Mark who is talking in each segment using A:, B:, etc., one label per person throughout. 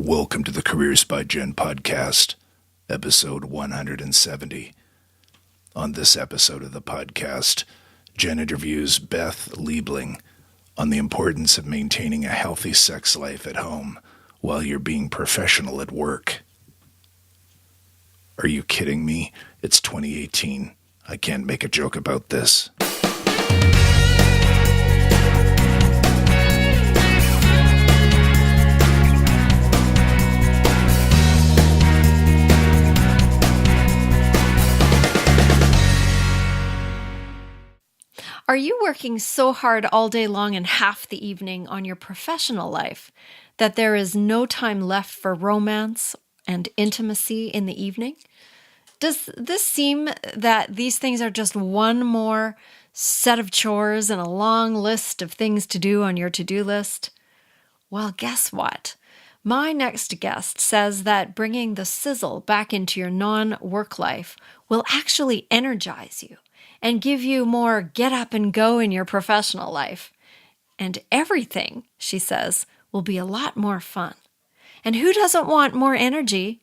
A: Welcome to the Careers by Jen podcast, episode 170. On this episode of the podcast, Jen interviews Beth Liebling on the importance of maintaining a healthy sex life at home while you're being professional at work. Are you kidding me? It's 2018. I can't make a joke about this.
B: Are you working so hard all day long and half the evening on your professional life that there is no time left for romance and intimacy in the evening? Does this seem that these things are just one more set of chores and a long list of things to do on your to-do list? Well, guess what? My next guest says that bringing the sizzle back into your non-work life will actually energize you and give you more get up and go in your professional life. And everything, she says, will be a lot more fun. And who doesn't want more energy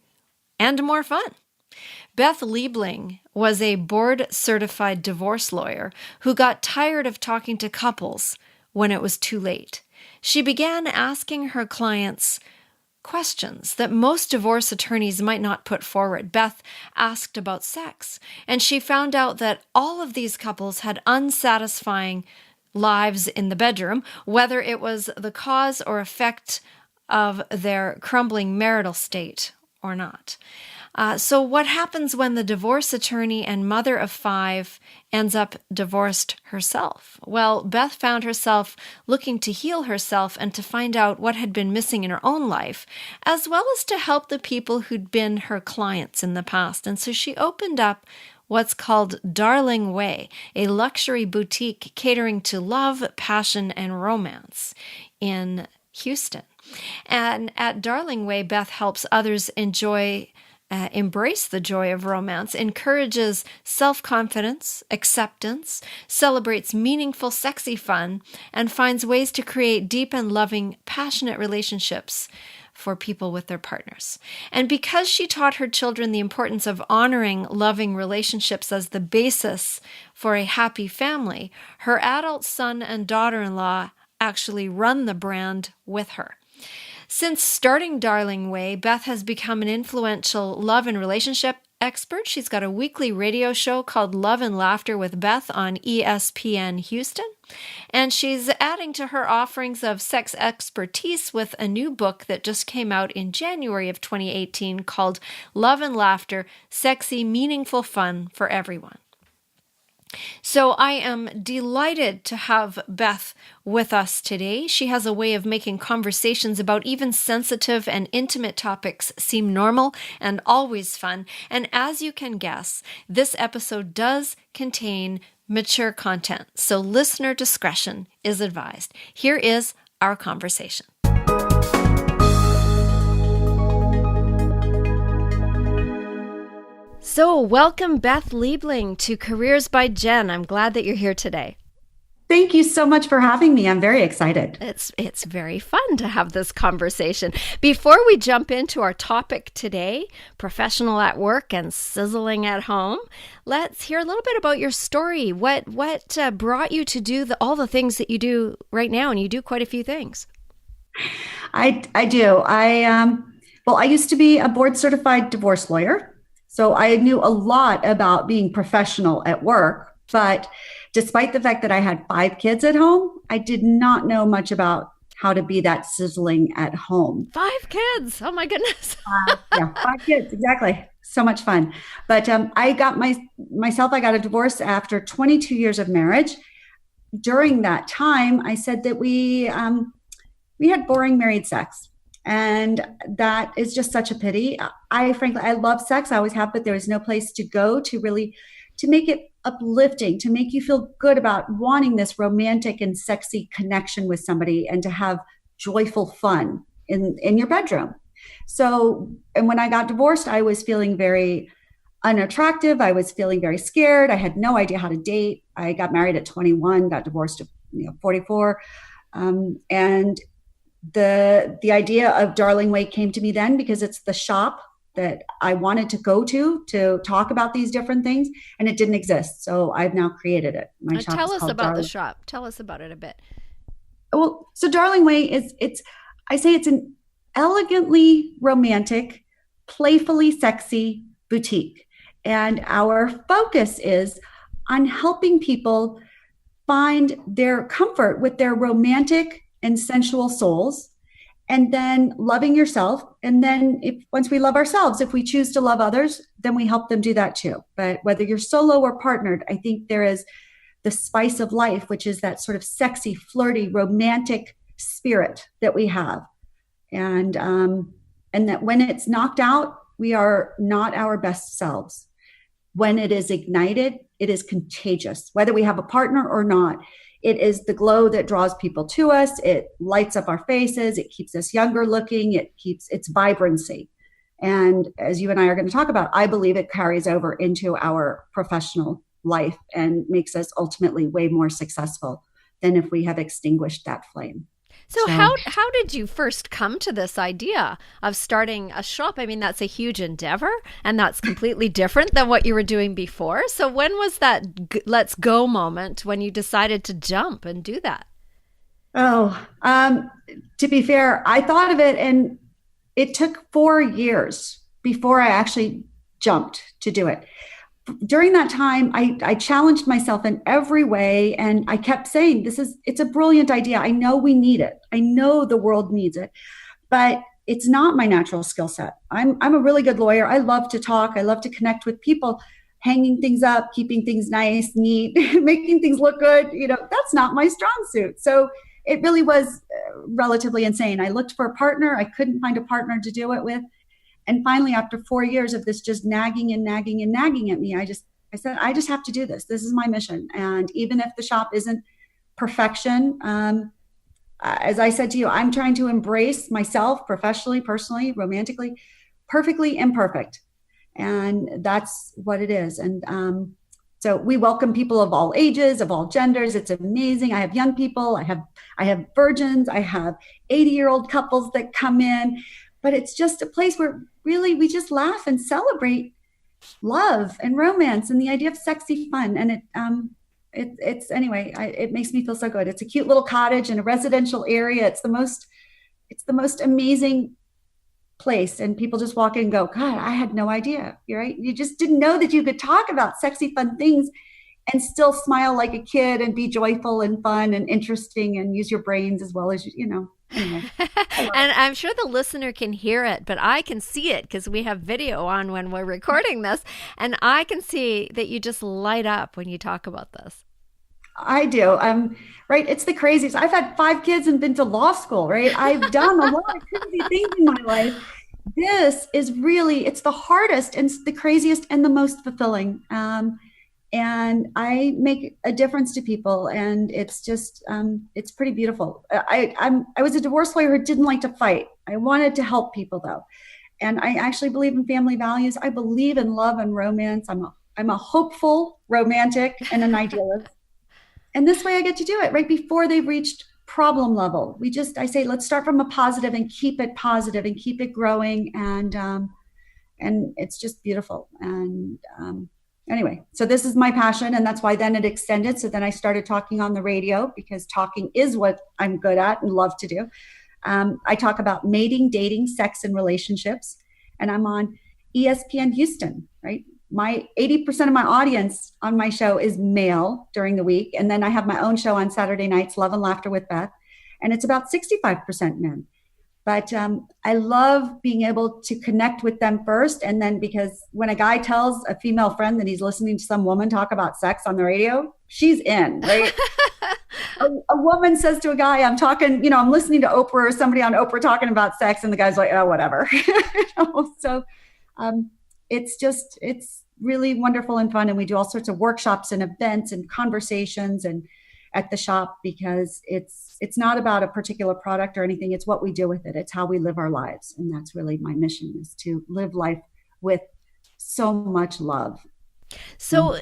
B: and more fun? Beth Liebling was a board-certified divorce lawyer who got tired of talking to couples when it was too late. She began asking her clients questions that most divorce attorneys might not put forward. Beth asked about sex, and she found out that all of these couples had unsatisfying lives in the bedroom, whether it was the cause or effect of their crumbling marital state or not. So what happens when the divorce attorney and mother of 5 ends up divorced herself? Well, Beth found herself looking to heal herself and to find out what had been missing in her own life, as well as to help the people who'd been her clients in the past. And so she opened up what's called Darling Way, a luxury boutique catering to love, passion, and romance in Houston. And at Darling Way, Beth helps others embrace the joy of romance, encourages self-confidence, acceptance, celebrates meaningful, sexy fun, and finds ways to create deep and loving, passionate relationships for people with their partners. And because she taught her children the importance of honoring loving relationships as the basis for a happy family, her adult son and daughter-in-law actually run the brand with her. Since starting Darling Way, Beth has become an influential love and relationship expert. She's got a weekly radio show called Love and Laughter with Beth on ESPN Houston. And she's adding to her offerings of sex expertise with a new book that just came out in January of 2018 called Love and Laughter, Sexy, Meaningful Fun for Everyone. So I am delighted to have Beth with us today. She has a way of making conversations about even sensitive and intimate topics seem normal and always fun. And as you can guess, this episode does contain mature content, so listener discretion is advised. Here is our conversation. So welcome, Beth Liebling, to Careers by Jen. I'm glad that you're here today.
C: Thank you so much for having me. I'm very excited.
B: It's very fun to have this conversation. Before we jump into our topic today, professional at work and sizzling at home, let's hear a little bit about your story. What brought you to do all the things that you do right now? And you do quite a few things.
C: I do. I used to be a board certified divorce lawyer. So I knew a lot about being professional at work, but despite the fact that I had 5 kids at home, I did not know much about how to be that sizzling at home.
B: 5 kids. Oh my goodness.
C: 5 kids. Exactly. So much fun. But I got I got a divorce after 22 years of marriage. During that time, I said that we had boring married sex. And that is just such a pity. I love sex. I always have, but there was no place to go to make it uplifting, to make you feel good about wanting this romantic and sexy connection with somebody and to have joyful fun in your bedroom. So, and when I got divorced, I was feeling very unattractive. I was feeling very scared. I had no idea how to date. I got married at 21, got divorced at 44. And the idea of Darling Way came to me then because it's the shop that I wanted to go to talk about these different things, and it didn't exist. So I've now created it. My shop
B: Tell
C: is
B: us
C: called
B: about the
C: Darling.
B: shop. Tell us about it a bit.
C: Well, so Darling Way I say it's an elegantly romantic, playfully sexy boutique. And our focus is on helping people find their comfort with their romantic and sensual souls, and then loving yourself. And then once we love ourselves, if we choose to love others, then we help them do that too. But whether you're solo or partnered, I think there is the spice of life, which is that sort of sexy, flirty, romantic spirit that we have. And that when it's knocked out, we are not our best selves. When it is ignited, it is contagious, whether we have a partner or not. It is the glow that draws people to us. It lights up our faces. It keeps us younger looking. It keeps its vibrancy. And as you and I are going to talk about, I believe it carries over into our professional life and makes us ultimately way more successful than if we have extinguished that flame.
B: So how did you first come to this idea of starting a shop? I mean, that's a huge endeavor, and that's completely different than what you were doing before. So when was that let's go moment when you decided to jump and do that?
C: Oh, to be fair, I thought of it, and it took 4 years before I actually jumped to do it. During that time, I challenged myself in every way, and I kept saying, it's a brilliant idea. I know we need it. I know the world needs it, but it's not my natural skill set. I'm a really good lawyer. I love to talk. I love to connect with people, hanging things up, keeping things nice, neat, making things look good. That's not my strong suit. So it really was relatively insane. I looked for a partner. I couldn't find a partner to do it with. And finally, after 4 years of this just nagging and nagging and nagging at me, I said, I just have to do this. This is my mission. And even if the shop isn't perfection, as I said to you, I'm trying to embrace myself professionally, personally, romantically, perfectly imperfect. And that's what it is. And so we welcome people of all ages, of all genders. It's amazing. I have young people. I have virgins. I have 80-year-old couples that come in. But it's just a place where really we just laugh and celebrate love and romance and the idea of sexy fun. And it makes me feel so good. It's a cute little cottage in a residential area. It's the most amazing place. And people just walk in and go, God, I had no idea. You're right. You just didn't know that you could talk about sexy, fun things and still smile like a kid and be joyful and fun and interesting and use your brains as well as, Anyway.
B: And I'm sure the listener can hear it, but I can see it because we have video on when we're recording this. And I can see that you just light up when you talk about this.
C: I do. Right. It's the craziest. I've had 5 kids and been to law school, right? I've done a lot of crazy things in my life. This is really, it's the hardest and the craziest and the most fulfilling. And I make a difference to people, and it's just, it's pretty beautiful. I was a divorce lawyer who didn't like to fight. I wanted to help people though. And I actually believe in family values. I believe in love and romance. I'm a hopeful romantic and an idealist. And this way I get to do it right before they've reached problem level. I say, let's start from a positive and keep it positive and keep it growing. And it's just beautiful. And, anyway, so this is my passion, and that's why then it extended. So then I started talking on the radio because talking is what I'm good at and love to do. I talk about mating, dating, sex, and relationships, and I'm on ESPN Houston, right? 80% of my audience on my show is male during the week. And then I have my own show on Saturday nights, Love and Laughter with Beth, and it's about 65% men. But I love being able to connect with them first. And then because when a guy tells a female friend that he's listening to some woman talk about sex on the radio, she's in, right? a woman says to a guy, I'm listening to Oprah or somebody on Oprah talking about sex. And the guy's like, oh, whatever. So it's really wonderful and fun. And we do all sorts of workshops and events and conversations and at the shop, because it's not about a particular product or anything. It's what we do with it. It's how we live our lives. And that's really my mission, is to live life with so much love.
B: So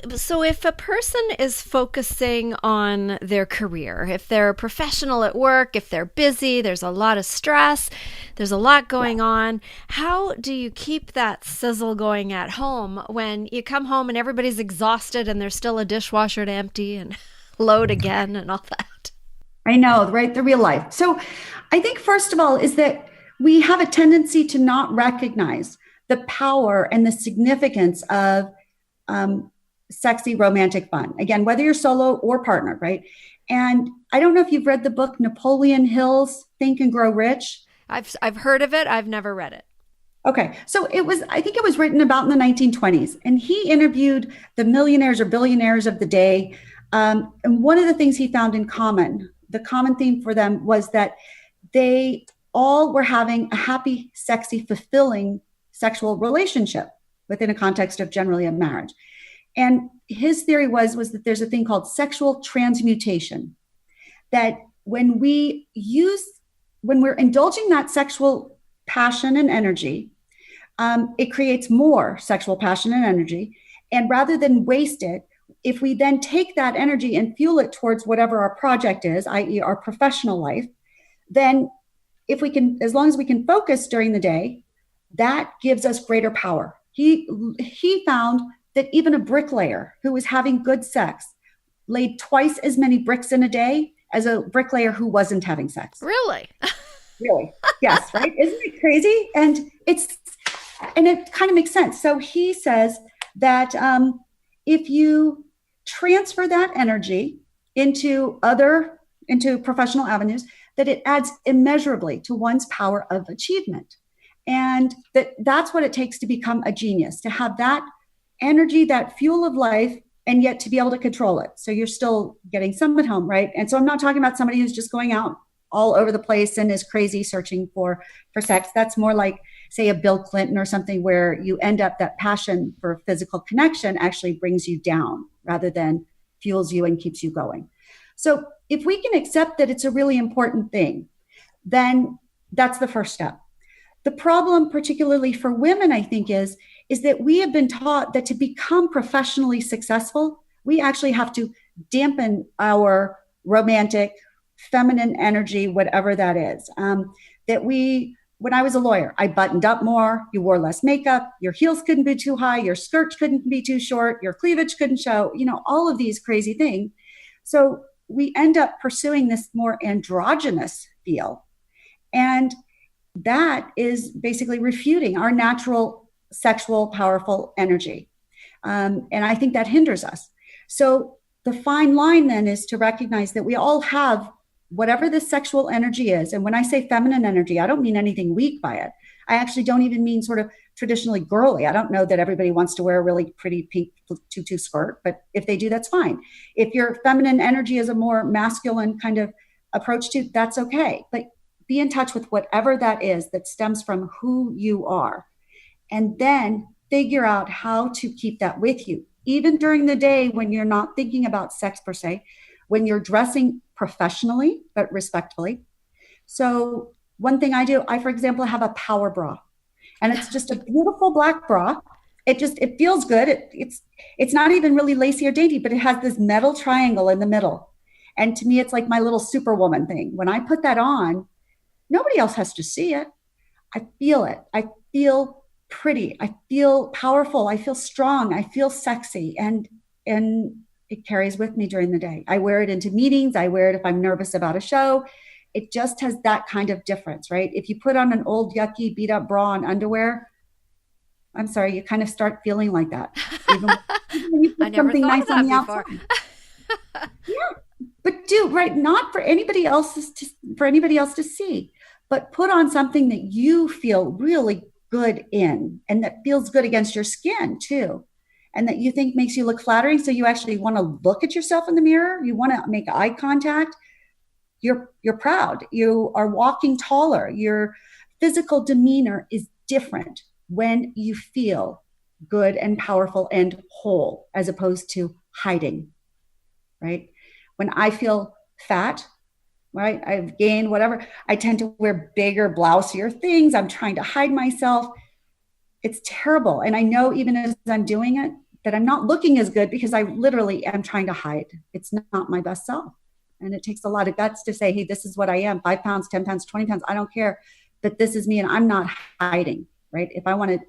B: if a person is focusing on their career, if they're a professional at work, if they're busy, there's a lot of stress, there's a lot going on, how do you keep that sizzle going at home when you come home and everybody's exhausted and there's still a dishwasher to empty and load again and all that?
C: I know, right? The real life. So I think, first of all, is that we have a tendency to not recognize the power and the significance of sexy romantic fun. Again, whether you're solo or partnered, right? And I don't know if you've read the book Napoleon Hill's Think and Grow Rich.
B: I've heard of it. I've never read it.
C: Okay. So I think it was written about in the 1920s, and he interviewed the millionaires or billionaires of the day. And one of the things he found in common, the common theme for them, was that they all were having a happy, sexy, fulfilling sexual relationship within a context of generally a marriage. And his theory was that there's a thing called sexual transmutation, that when we're indulging that sexual passion and energy, it creates more sexual passion and energy. And rather than waste it, if we then take that energy and fuel it towards whatever our project is, i.e. our professional life, then if we can, as long as we can focus during the day, that gives us greater power. He found that even a bricklayer who was having good sex laid twice as many bricks in a day as a bricklayer who wasn't having sex.
B: Really?
C: Really? Yes, right? Isn't it crazy? And it kind of makes sense. So he says that if you transfer that energy into professional avenues, that it adds immeasurably to one's power of achievement. And that's what it takes to become a genius, to have that energy, that fuel of life, and yet to be able to control it. So you're still getting some at home, right? And so I'm not talking about somebody who's just going out all over the place and is crazy searching for sex. That's more like, say, a Bill Clinton or something, where you end up that passion for physical connection actually brings you down rather than fuels you and keeps you going. So if we can accept that it's a really important thing, then that's the first step. The problem, particularly for women, I think, is that we have been taught that to become professionally successful, we actually have to dampen our romantic, feminine energy, whatever that is. When I was a lawyer, I buttoned up more, you wore less makeup, your heels couldn't be too high, your skirt couldn't be too short, your cleavage couldn't show, all of these crazy things. So we end up pursuing this more androgynous feel. And that is basically refuting our natural sexual, powerful energy. And I think that hinders us. So the fine line then is to recognize that we all have whatever this sexual energy is. And when I say feminine energy, I don't mean anything weak by it. I actually don't even mean sort of traditionally girly. I don't know that everybody wants to wear a really pretty pink tutu skirt, but if they do, that's fine. If your feminine energy is a more masculine kind of approach to, that's okay. But be in touch with whatever that is that stems from who you are. And then figure out how to keep that with you, even during the day when you're not thinking about sex per se, when you're dressing professionally, but respectfully. So one thing I do, for example, have a power bra, and it's just a beautiful black bra. It feels good. It's not even really lacy or dainty, but it has this metal triangle in the middle. And to me, it's like my little superwoman thing. When I put that on, nobody else has to see it. I feel it. I feel pretty. I feel powerful. I feel strong. I feel sexy. And it carries with me during the day. I wear it into meetings. I wear it if I'm nervous about a show. It just has that kind of difference, right? If you put on an old, yucky, beat up bra and underwear, I'm sorry, you kind of start feeling like that. Even when you put something nice on the outside. Yeah, but right, not for anybody else to see, but put on something that you feel really good in, and that feels good against your skin too, and that you think makes you look flattering. So you actually want to look at yourself in the mirror. You want to make eye contact. You're proud. You are walking taller. Your physical demeanor is different when you feel good and powerful and whole, as opposed to hiding, right? When I feel fat, right, I've gained whatever, I tend to wear bigger, blousier things. I'm trying to hide myself. It's terrible. And I know even as I'm doing it, that I'm not looking as good because I literally am trying to hide. It's not my best self. And it takes a lot of guts to say, hey, this is what I am, 5 pounds, 10 pounds, 20 pounds. I don't care, but this is me and I'm not hiding, right? If I want to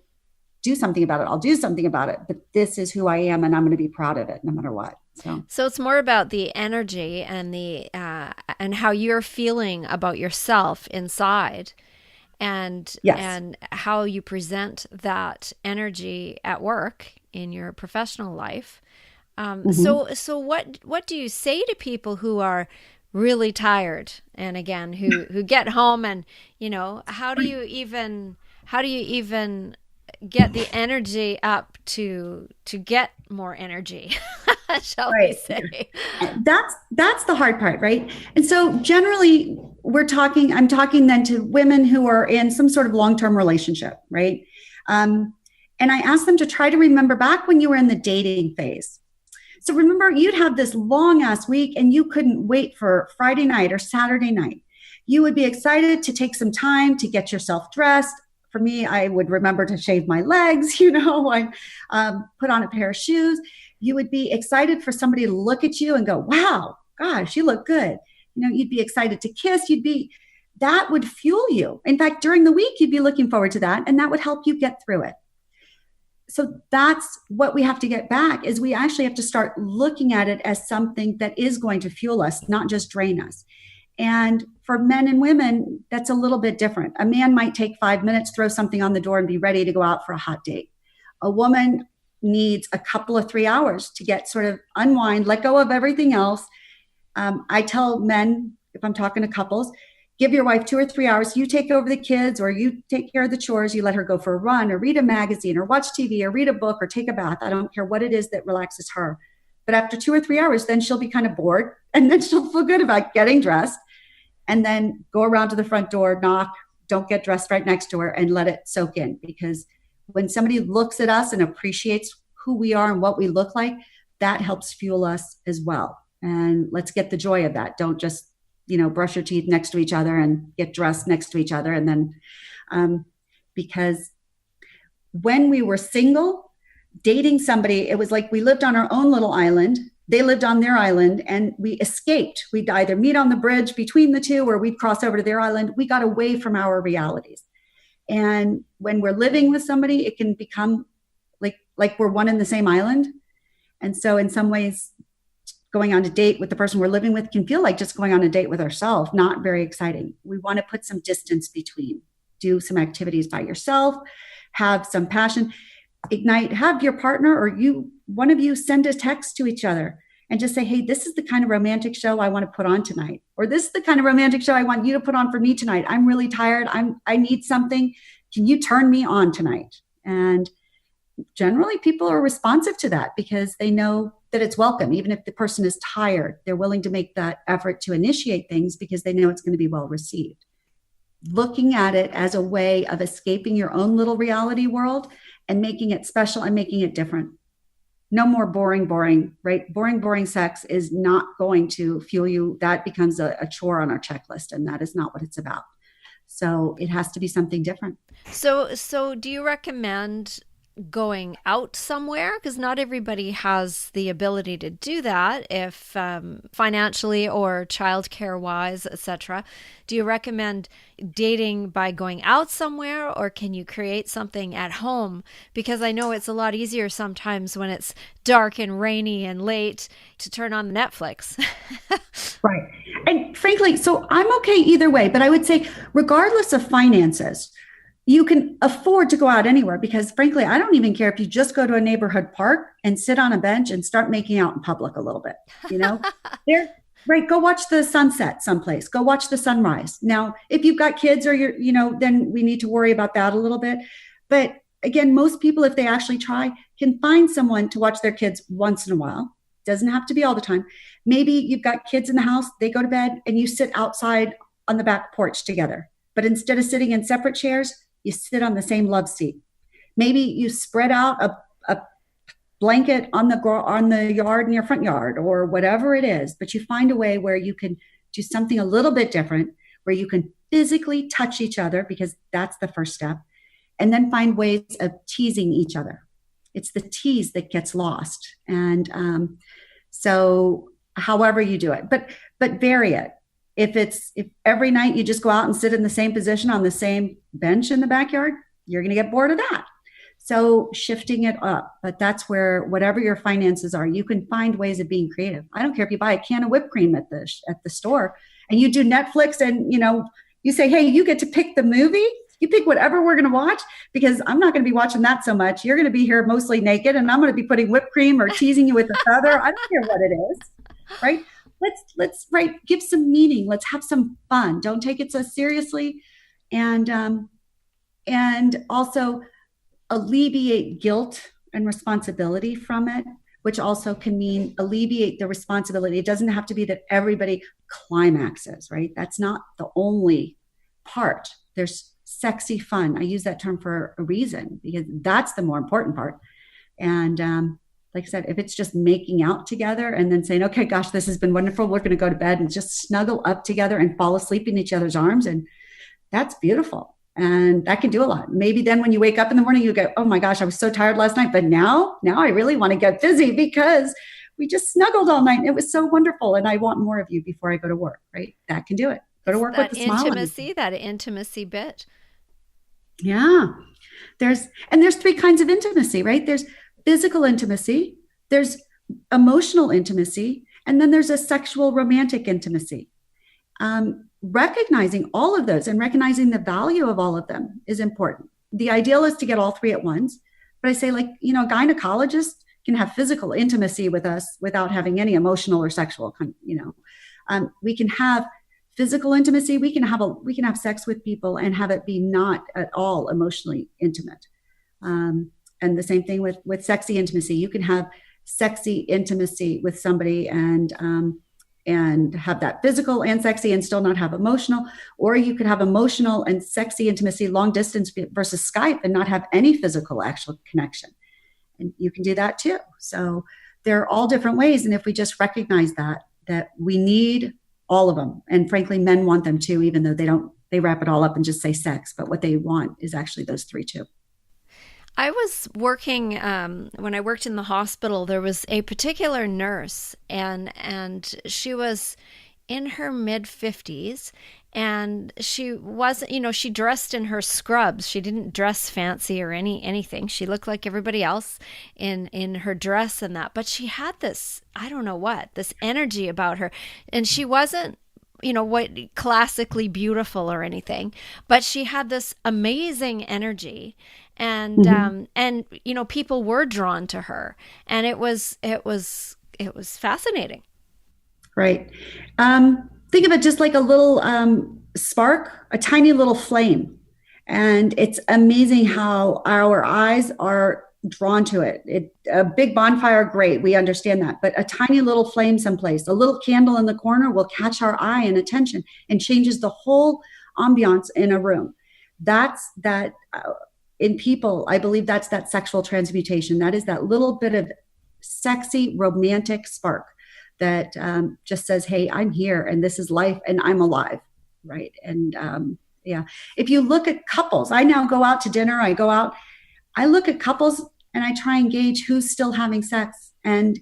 C: do something about it, I'll do something about it, but this is who I am and I'm going to be proud of it no matter what.
B: So it's more about the energy and and how you're feeling about yourself inside, and
C: yes.
B: and how you present that energy at work in your professional life. So what do you say to people who are really tired, and again who get home, and how do you even get the energy up to get more energy, shall we say?
C: That's the hard part, right? And so generally I'm talking then to women who are in some sort of long-term relationship, right? And I ask them to try to remember back when you were in the dating phase. So remember, you'd have this long ass week and you couldn't wait for Friday night or Saturday night. You would be excited to take some time to get yourself dressed. For me, I would remember to shave my legs, I put on a pair of shoes. You would be excited for somebody to look at you and go, wow, gosh, you look good. You'd be excited to kiss. That would fuel you. In fact, during the week, you'd be looking forward to that, and that would help you get through it. So that's what we have to get back, is we actually have to start looking at it as something that is going to fuel us, not just drain us. And for men and women, that's a little bit different. A man might take 5 minutes, throw something on the door, and be ready to go out for a hot date. A woman needs a couple of 3 hours to get sort of unwind, let go of everything else. I tell men, if I'm talking to couples, give your wife 2 or 3 hours. You take over the kids, or you take care of the chores. You let her go for a run, or read a magazine, or watch TV, or read a book, or take a bath. I don't care what it is that relaxes her. But after 2 or 3 hours, then she'll be kind of bored, and then she'll feel good about getting dressed, and then go around to the front door, knock, don't get dressed right next to her, and let it soak in. Because when somebody looks at us and appreciates who we are and what we look like, that helps fuel us as well. And let's get the joy of that. Don't just, brush your teeth next to each other and get dressed next to each other. And then, because when we were single, dating somebody, it was like we lived on our own little island. They lived on their island, and we escaped. We'd either meet on the bridge between the two, or we'd cross over to their island. We got away from our realities. And when we're living with somebody, it can become like we're one in the same island. And so in some ways, going on a date with the person we're living with can feel like just going on a date with ourselves, not very exciting. We want to put some distance between, do some activities by yourself, have some passion, ignite, have your partner or one of you send a text to each other and just say, hey, this is the kind of romantic show I want to put on tonight. Or this is the kind of romantic show I want you to put on for me tonight. I'm really tired. I need something. Can you turn me on tonight? And generally people are responsive to that because they know that it's welcome. Even if the person is tired, they're willing to make that effort to initiate things because they know it's going to be well received. Looking at it as a way of escaping your own little reality world and making it special and making it different. No more boring, right? Boring sex is not going to fuel you. That becomes a chore on our checklist, and that is not what it's about. So it has to be something different.
B: So do you recommend going out somewhere? Because not everybody has the ability to do that, if financially or childcare wise, etc. Do you recommend dating by going out somewhere, or can you create something at home? Because I know it's a lot easier sometimes when it's dark and rainy and late to turn on Netflix.
C: Right. And frankly, so I'm okay either way, but I would say regardless of finances, you can afford to go out anywhere, because frankly, I don't even care if you just go to a neighborhood park and sit on a bench and start making out in public a little bit, right. Go watch the sunset someplace, go watch the sunrise. Now, if you've got kids or then we need to worry about that a little bit. But again, most people, if they actually try, can find someone to watch their kids once in a while. Doesn't have to be all the time. Maybe you've got kids in the house, they go to bed and you sit outside on the back porch together. But instead of sitting in separate chairs, you sit on the same love seat. Maybe you spread out a blanket on the yard in your front yard or whatever it is, but you find a way where you can do something a little bit different, where you can physically touch each other, because that's the first step, and then find ways of teasing each other. It's the T's that gets lost. And so however you do it, but vary it. If every night you just go out and sit in the same position on the same bench in the backyard, you're going to get bored of that. So shifting it up, but that's where whatever your finances are, you can find ways of being creative. I don't care if you buy a can of whipped cream at the store and you do Netflix and, you say, hey, you get to pick the movie. You pick whatever we're going to watch, because I'm not going to be watching that so much. You're going to be here mostly naked and I'm going to be putting whipped cream or teasing you with a feather. I don't care what it is, right? Let's give some meaning. Let's have some fun. Don't take it so seriously. And also alleviate guilt and responsibility from it, which also can mean alleviate the responsibility. It doesn't have to be that everybody climaxes, right? That's not the only part. There's sexy fun. I use that term for a reason, because that's the more important part. And like I said, if it's just making out together and then saying, okay, gosh, this has been wonderful, we're going to go to bed and just snuggle up together and fall asleep in each other's arms. And that's beautiful. And that can do a lot. Maybe then when you wake up in the morning, you go, oh my gosh, I was so tired last night, but now I really want to get busy because we just snuggled all night. And it was so wonderful. And I want more of you before I go to work, right? That can do it. Go to work with a smile.
B: That intimacy bit.
C: Yeah. There's three kinds of intimacy, right? There's physical intimacy, there's emotional intimacy, and then there's a sexual romantic intimacy. Recognizing all of those and recognizing the value of all of them is important. The ideal is to get all three at once. But I say, a gynecologist can have physical intimacy with us without having any emotional or sexual, we can have physical intimacy. We can have sex with people and have it be not at all emotionally intimate. And the same thing with sexy intimacy. You can have sexy intimacy with somebody and have that physical and sexy and still not have emotional, or you could have emotional and sexy intimacy long distance versus Skype and not have any physical actual connection. And you can do that too. So there are all different ways. And if we just recognize that we need all of them, and frankly, men want them too, even though they wrap it all up and just say sex, but what they want is actually those three too.
B: I was working, when I worked in the hospital, there was a particular nurse and she was in her mid-50s, and she wasn't, she dressed in her scrubs. She didn't dress fancy or anything. She looked like everybody else in her dress and that, but she had this, I don't know what, this energy about her, and she wasn't, what classically beautiful or anything, but she had this amazing energy. And, people were drawn to her, and it was fascinating.
C: Right. Think of it just like a little spark, a tiny little flame. And it's amazing how our eyes are drawn to it. A big bonfire, great. We understand that. But a tiny little flame someplace, a little candle in the corner will catch our eye and attention and changes the whole ambiance in a room. That's that. In people, I believe that's that sexual transmutation. That is that little bit of sexy, romantic spark that just says, hey, I'm here and this is life and I'm alive, right? And if you look at couples, I now go out to dinner, I look at couples and I try and gauge who's still having sex. And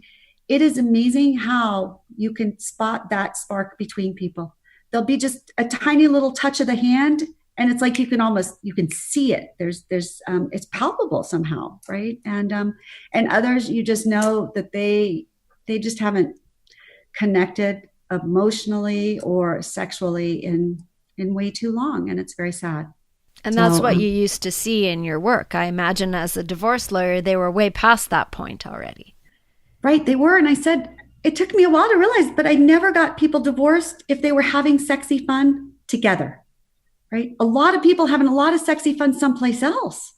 C: it is amazing how you can spot that spark between people. There'll be just a tiny little touch of the hand, and it's like you can see it. There's it's palpable somehow, right? And others, you just know that they just haven't connected emotionally or sexually in way too long, and it's very sad.
B: And that's what you used to see in your work. I imagine as a divorce lawyer, they were way past that point already.
C: Right, they were. And I said, it took me a while to realize, but I never got people divorced if they were having sexy fun together. Right? A lot of people having a lot of sexy fun someplace else.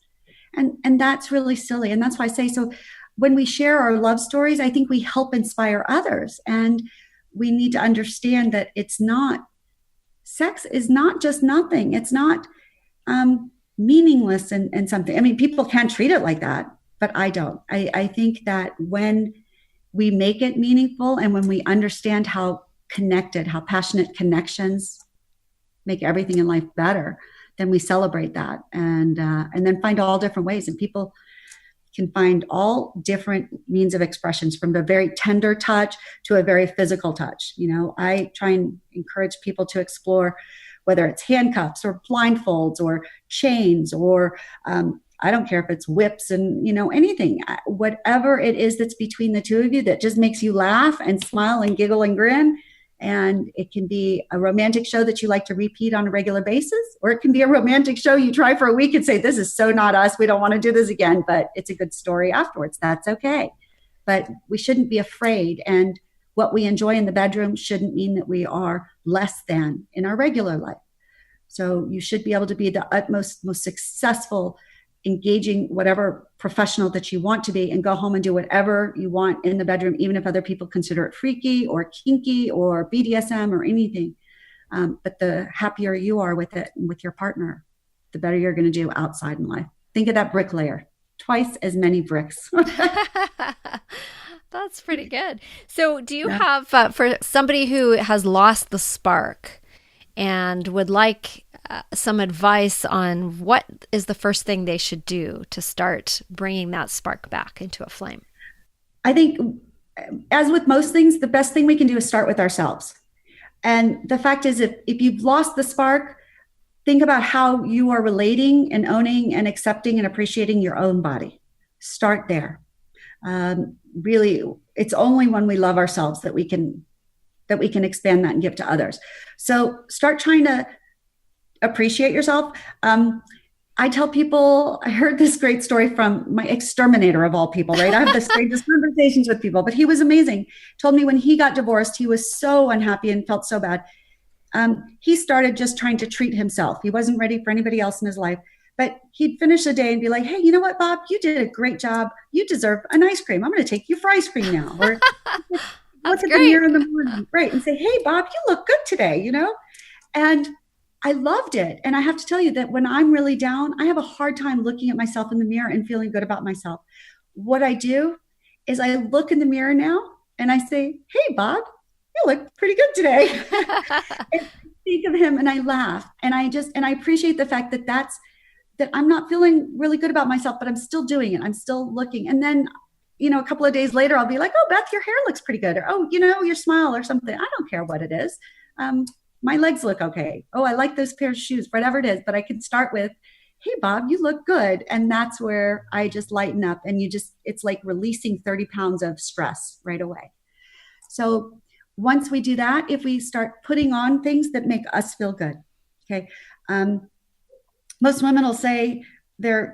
C: And that's really silly. And that's why I say, so when we share our love stories, I think we help inspire others. And we need to understand that sex is not just nothing. It's not meaningless and something. I mean, people can treat it like that, but I don't. I think that when we make it meaningful and when we understand how connected, how passionate connections make everything in life better, then we celebrate that and then find all different ways. And people can find all different means of expressions, from a very tender touch to a very physical touch. I try and encourage people to explore whether it's handcuffs or blindfolds or chains or I don't care if it's whips and, anything, whatever it is that's between the two of you that just makes you laugh and smile and giggle and grin. And it can be a romantic show that you like to repeat on a regular basis, or it can be a romantic show you try for a week and say, this is so not us. We don't want to do this again, but it's a good story afterwards. That's okay. But we shouldn't be afraid. And what we enjoy in the bedroom shouldn't mean that we are less than in our regular life. So you should be able to be the utmost, most successful, engaging, whatever professional that you want to be, and go home and do whatever you want in the bedroom, even if other people consider it freaky or kinky or BDSM or anything. But the happier you are with it and with your partner, the better you're going to do outside in life. Think of that bricklayer, twice as many bricks.
B: That's pretty good. So do you have, for somebody who has lost the spark and would like some advice on what is the first thing they should do to start bringing that spark back into a flame?
C: I think, as with most things, the best thing we can do is start with ourselves. And the fact is, if you've lost the spark, think about how you are relating and owning and accepting and appreciating your own body. Start there. Really, it's only when we love ourselves that we can expand that and give to others. So start trying to appreciate yourself. I tell people, I heard this great story from my exterminator of all people, right? I have this greatest conversations with people, but he was amazing. Told me when he got divorced, he was so unhappy and felt so bad. He started just trying to treat himself. He wasn't ready for anybody else in his life, but he'd finish the day and be like, hey, you know what, Bob, you did a great job. You deserve an ice cream. I'm going to take you for ice cream now. Or look at the mirror in the morning, right? And say, hey, Bob, you look good today, And I loved it. And I have to tell you that when I'm really down, I have a hard time looking at myself in the mirror and feeling good about myself. What I do is I look in the mirror now and I say, hey, Bob, you look pretty good today. And I think of him and I laugh. And I appreciate the fact that I'm not feeling really good about myself, but I'm still doing it. I'm still looking. And then, a couple of days later, I'll be like, oh, Beth, your hair looks pretty good. Or, oh, your smile or something. I don't care what it is. My legs look okay. Oh, I like those pair of shoes, whatever it is. But I can start with, hey, Bob, you look good. And that's where I just lighten up. And it's like releasing 30 pounds of stress right away. So once we do that, if we start putting on things that make us feel good, okay. Most women will say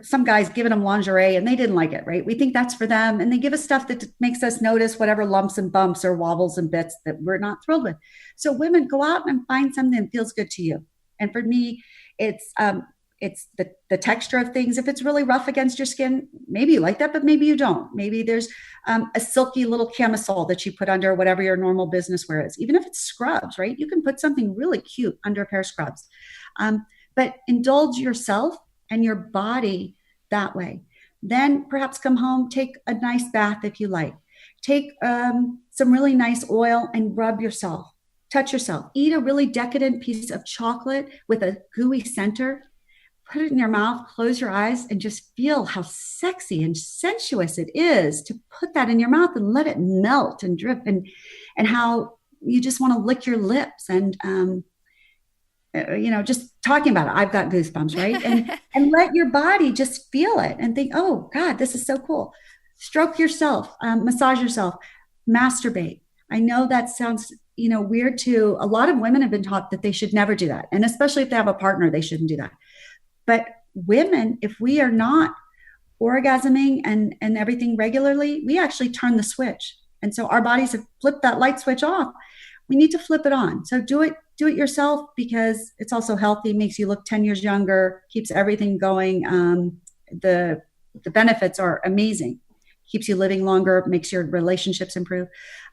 C: some guys giving them lingerie and they didn't like it, right? We think that's for them. And they give us stuff that makes us notice whatever lumps and bumps or wobbles and bits that we're not thrilled with. So women, go out and find something that feels good to you. And for me, it's the texture of things. If it's really rough against your skin, maybe you like that, but maybe you don't. Maybe there's a silky little camisole that you put under whatever your normal business wear is. Even if it's scrubs, right? You can put something really cute under a pair of scrubs. But indulge yourself and your body that way. Then perhaps come home, take a nice bath if you like. Take some really nice oil and rub yourself, touch yourself. Eat a really decadent piece of chocolate with a gooey center. Put it in your mouth, close your eyes, and just feel how sexy and sensuous it is to put that in your mouth and let it melt and drip, and how you just want to lick your lips and just talking about it, I've got goosebumps, right? And let your body just feel it and think, oh God, this is so cool. Stroke yourself, massage yourself, masturbate. I know that sounds, weird to a lot of women. Have been taught that they should never do that. And especially if they have a partner, they shouldn't do that. But women, if we are not orgasming and everything regularly, we actually turn the switch. And so our bodies have flipped that light switch off. We need to flip it on. So do it yourself, because it's also healthy, makes you look 10 years younger, keeps everything going. The benefits are amazing. Keeps you living longer, makes your relationships improve.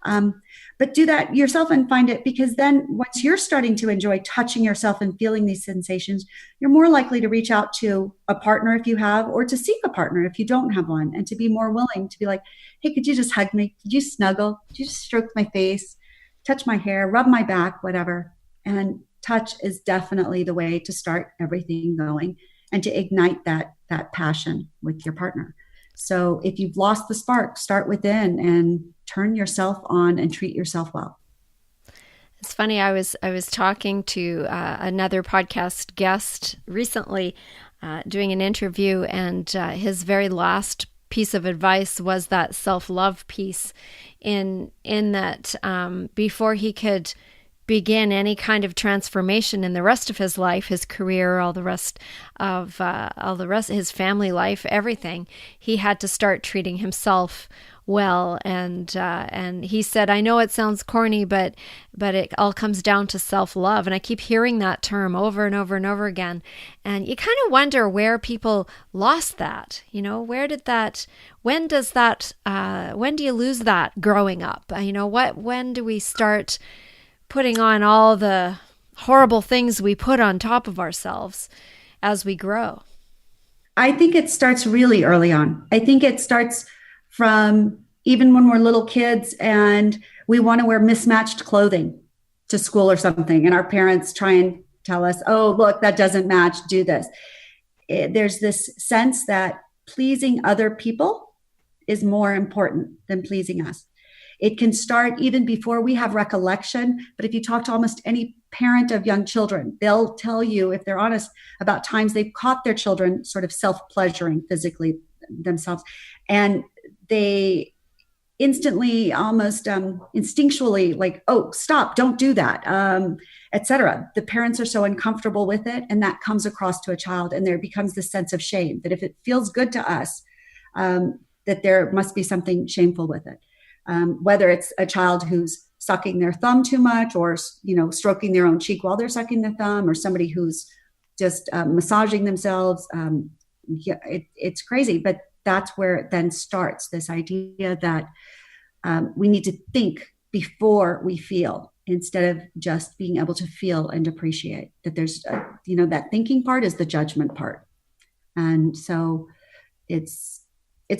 C: But do that yourself and find it, because then once you're starting to enjoy touching yourself and feeling these sensations, you're more likely to reach out to a partner if you have, or to seek a partner if you don't have one, and to be more willing to be like, hey, could you just hug me? Could you snuggle? Could you just stroke my face, touch my hair, rub my back, whatever. And touch is definitely the way to start everything going and to ignite that passion with your partner. So if you've lost the spark, start within and turn yourself on and treat yourself well.
B: It's funny. I was talking to another podcast guest recently, doing an interview, and his very last piece of advice was that self-love piece. In that, before he could begin any kind of transformation in the rest of his life, his career, all the rest of his family life, everything, he had to start treating himself well. And he said, I know it sounds corny, but it all comes down to self-love. And I keep hearing that term over and over and over again. And you kind of wonder where people lost that. When do you lose that growing up? When do we start putting on all the horrible things we put on top of ourselves as we grow?
C: I think it starts really early on. I think it starts from even when we're little kids and we want to wear mismatched clothing to school or something, and our parents try and tell us, oh, look, that doesn't match, do this. There's this sense that pleasing other people is more important than pleasing us. It can start even before we have recollection, but if you talk to almost any parent of young children, they'll tell you, if they're honest, about times they've caught their children sort of self-pleasuring physically themselves, and they instantly, almost instinctually, like, oh, stop, don't do that, etc. The parents are so uncomfortable with it, and that comes across to a child, and there becomes this sense of shame that if it feels good to us, that there must be something shameful with it. Whether it's a child who's sucking their thumb too much, or stroking their own cheek while they're sucking the thumb, or somebody who's just massaging themselves. It's crazy, but that's where it then starts, this idea that we need to think before we feel, instead of just being able to feel and appreciate. That there's, that thinking part is the judgment part. And so it's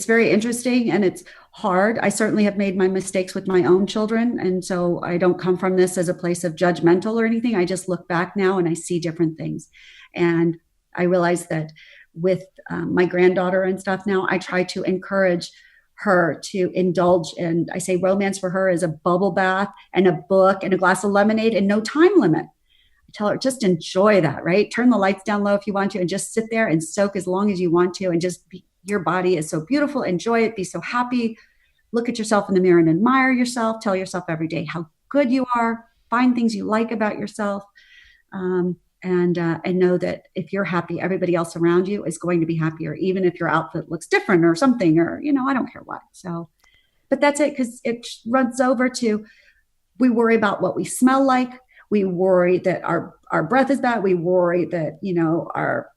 C: very interesting, and it's hard. I certainly have made my mistakes with my own children. And so I don't come from this as a place of judgmental or anything. I just look back now and I see different things. And I realize that with my granddaughter and stuff now, I try to encourage her to indulge in, I say romance for her is a bubble bath and a book and a glass of lemonade and no time limit. I tell her, just enjoy that, right? Turn the lights down low if you want to, and just sit there and soak as long as you want to, and just be, your body is so beautiful. Enjoy it. Be so happy. Look at yourself in the mirror and admire yourself. Tell yourself every day how good you are. Find things you like about yourself. And know that if you're happy, everybody else around you is going to be happier, even if your outfit looks different or something, or, I don't care what. So, but that's it, because it runs over to, we worry about what we smell like. We worry that our breath is bad. We worry that, our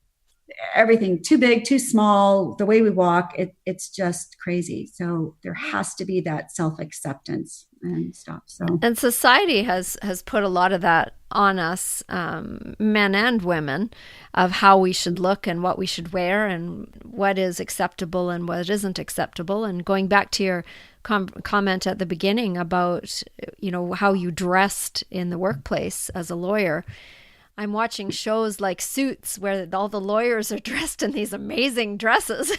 C: everything too big, too small, the way we walk, it's just crazy. So there has to be that self-acceptance and stuff. So,
B: and society has put a lot of that on us, men and women, of how we should look and what we should wear and what is acceptable and what isn't acceptable. And going back to your comment at the beginning about, how you dressed in the workplace as a lawyer, I'm watching shows like Suits, where all the lawyers are dressed in these amazing dresses.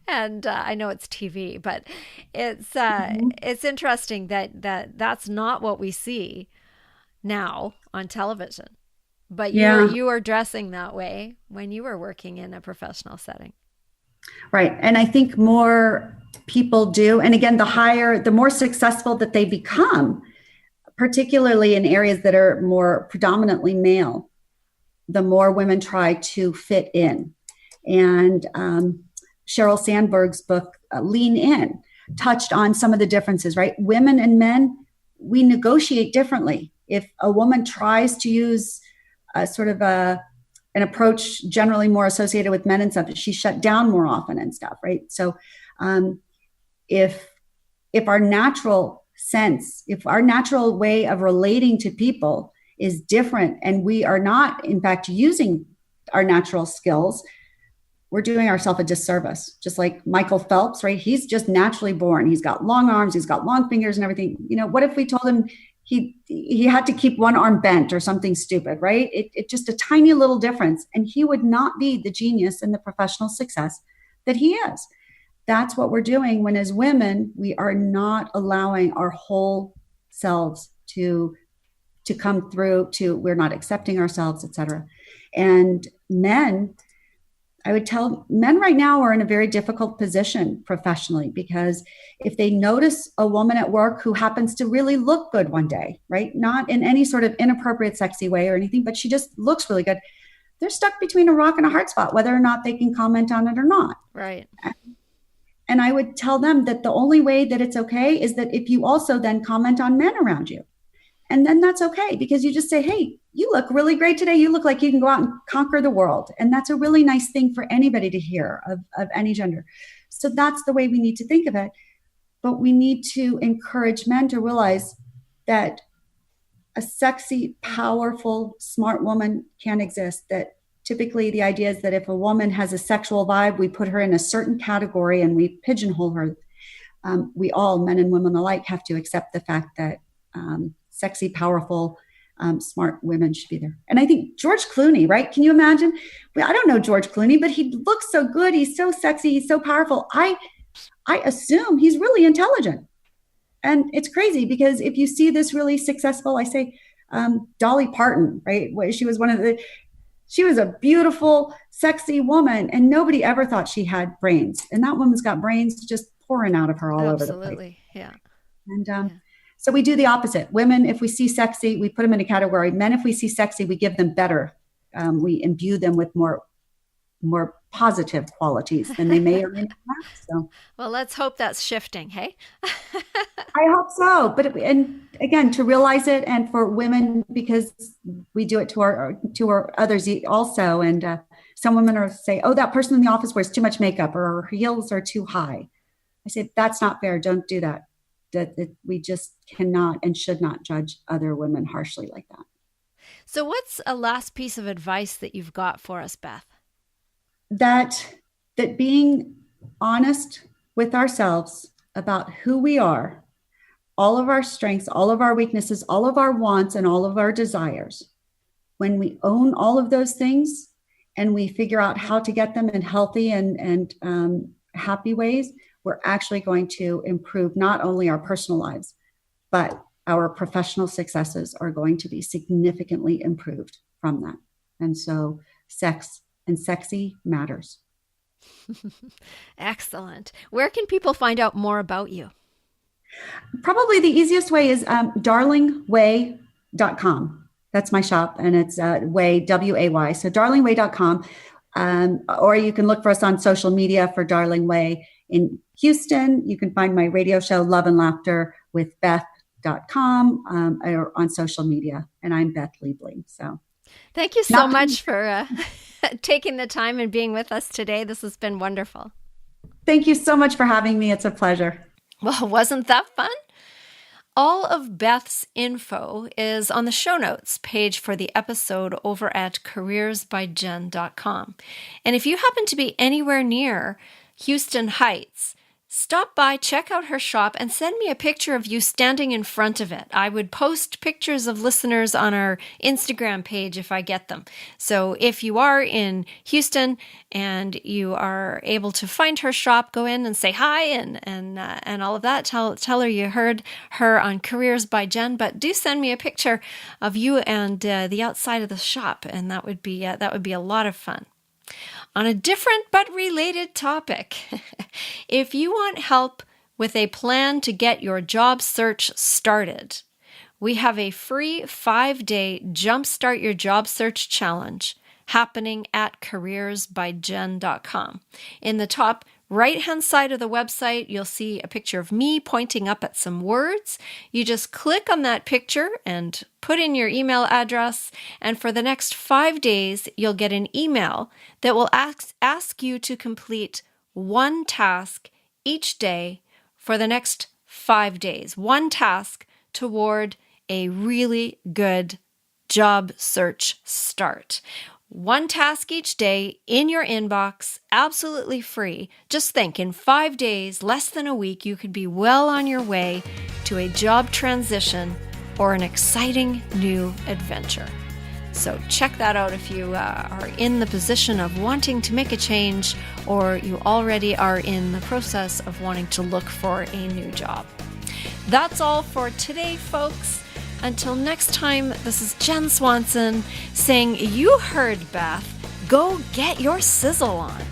B: And I know it's TV, but it's interesting that's not what we see now on television. But you were dressing that way when you were working in a professional setting.
C: Right. And I think more people do. And again, the more successful that they become, particularly in areas that are more predominantly male, the more women try to fit in. And Sheryl Sandberg's book, Lean In, touched on some of the differences, right? Women and men, we negotiate differently. If a woman tries to use a sort of an approach generally more associated with men and stuff, she's shut down more often and stuff, right? So if our natural sense, if our natural way of relating to people is different, and we are not, in fact, using our natural skills, we're doing ourselves a disservice. Just like Michael Phelps, right? He's just naturally born. He's got long arms, he's got long fingers and everything. What if we told him he had to keep one arm bent or something stupid, right? It just a tiny little difference, and he would not be the genius and the professional success that he is. that's what we're doing when, as women, we are not allowing our whole selves to come through, we're not accepting ourselves, etc. And men, I would tell men right now are in a very difficult position professionally, because if they notice a woman at work who happens to really look good one day, right? Not in any sort of inappropriate, sexy way or anything, but she just looks really good. They're stuck between a rock and a hard spot, whether or not they can comment on it or not.
B: Right.
C: And I would tell them that the only way that it's okay is that if you also then comment on men around you. And then that's okay, because you just say, hey, you look really great today. You look like you can go out and conquer the world. And that's a really nice thing for anybody to hear of any gender. So that's the way we need to think of it. But we need to encourage men to realize that a sexy, powerful, smart woman can exist. That typically the idea is that if a woman has a sexual vibe, we put her in a certain category and we pigeonhole her. We all, men and women alike, have to accept the fact that sexy, powerful, smart women should be there. And I think George Clooney, right? Can you imagine? I don't know George Clooney, but he looks so good. He's so sexy. He's so powerful. I assume he's really intelligent. And it's crazy, because if you see this really successful, I say, Dolly Parton, right? She was she was a beautiful, sexy woman, and nobody ever thought she had brains. And that woman's got brains just pouring out of her all over the place.
B: Absolutely, yeah.
C: And so we do the opposite. Women, if we see sexy, we put them in a category. Men, if we see sexy, we give them better. We imbue them with more positive qualities than they may or may not have. So,
B: well, let's hope that's shifting, hey?
C: I hope so. And again, to realize it, and for women, because we do it to our others also. And some women say, oh, that person in the office wears too much makeup, or her heels are too high. I say, that's not fair. Don't do that. That we just cannot and should not judge other women harshly like that.
B: So what's a last piece of advice that you've got for us, Beth?
C: That being honest with ourselves about who we are, all of our strengths, all of our weaknesses, all of our wants, and all of our desires, when we own all of those things and we figure out how to get them in healthy and happy ways, we're actually going to improve not only our personal lives, but our professional successes are going to be significantly improved from that. And so sex and sexy matters.
B: Excellent. Where can people find out more about you?
C: Probably the easiest way is darlingway.com. That's my shop, and it's Way, W-A-Y. So darlingway.com. Or you can look for us on social media for Darling Way. In Houston, you can find my radio show, Love and Laughter with Beth.com, or on social media. And I'm Beth Liebling. So
B: thank you so much for taking the time and being with us today. This has been wonderful.
C: Thank you so much for having me. It's a pleasure.
B: Well, wasn't that fun? All of Beth's info is on the show notes page for the episode over at careersbyjen.com. And if you happen to be anywhere near Houston Heights, stop by, check out her shop, and send me a picture of you standing in front of it. I would post pictures of listeners on our Instagram page if I get them. So if you are in Houston and you are able to find her shop, go in and say hi and all of that. Tell her you heard her on Careers by Jen. But do send me a picture of you and the outside of the shop, and that would be a lot of fun. On a different but related topic, if you want help with a plan to get your job search started, we have a free 5-day Jumpstart Your Job Search Challenge happening at careersbyjen.com. In the top right-hand side of the website, you'll see a picture of me pointing up at some words. You just click on that picture and put in your email address, and for the next 5 days, you'll get an email that will ask you to complete one task each day for the next 5 days. One task toward a really good job search start. One task each day in your inbox, absolutely free. Just think, in 5 days, less than a week, you could be well on your way to a job transition or an exciting new adventure. So check that out if you are in the position of wanting to make a change, or you already are in the process of wanting to look for a new job. That's all for today, folks. Until next time, this is Jen Swanson saying, you heard Beth. Go get your sizzle on.